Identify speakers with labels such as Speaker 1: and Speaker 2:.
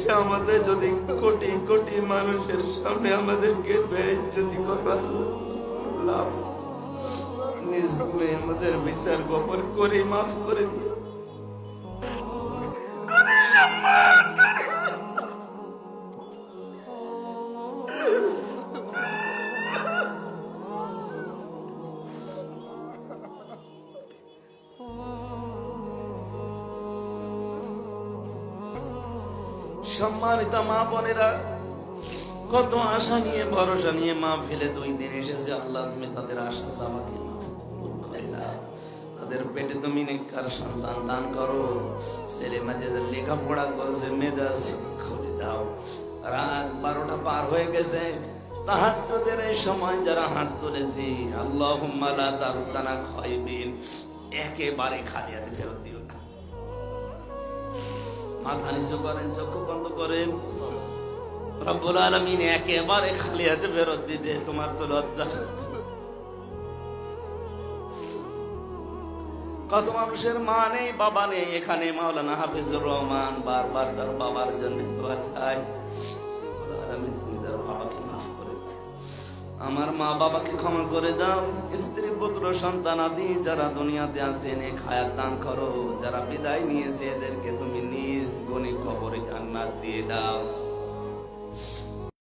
Speaker 1: সে আমাদের যদি কোটি কোটি মানুষের সামনে আমাদেরকে বেইজ্জতি করবার লাভ নিজ গুণে আমাদের বিচার গোপন করে মাফ করে দিও। সম্মানিত মা বোনেরা, কত আশা নিয়ে ভরসা নিয়ে মা ফেলে 2 দিন এসেছে। আল্লাহ তুমি তাদের আশা আমাকে তাদের পেটে তুমি নেককার সন্তান দান করো। ছেলে মেয়েদের লেখাপড়া করছে, মেজাজ করে দাও। রাত 12টা পার হয়ে গেছে। তাহাজ্জুদের এই সময় যারা হাত তুলেছি, আল্লাহুম্মা লা তারুদ্দানা খায়বিন, একেবারে খালি হাতে ফেরত দিও না। মাথা নিচু করেন, চক্ষু বন্ধ করেন। রব্বুল আলামিন একেবারে খালি হাতে ফেরত দিতে তোমার তো লজ্জা। কত মানুষের মা নেই, বাবা নেই। এখানে মাওলানা হাফিজুর রহমান বারবার তার বাবার জন্য দোয়া চাই। আলামিন তুমি তার বাবাকে মাফ করে দাও, আমার মা বাবাকে ক্ষমা করে দাও। স্ত্রী পুত্র সন্তান আদি যারা দুনিয়াতে আছেন এক হায়াত দান করো। যারা বিদায় নিয়েছে এদেরকে তুমি নিজ গণি কবরে জান্নাত দিয়ে দাও।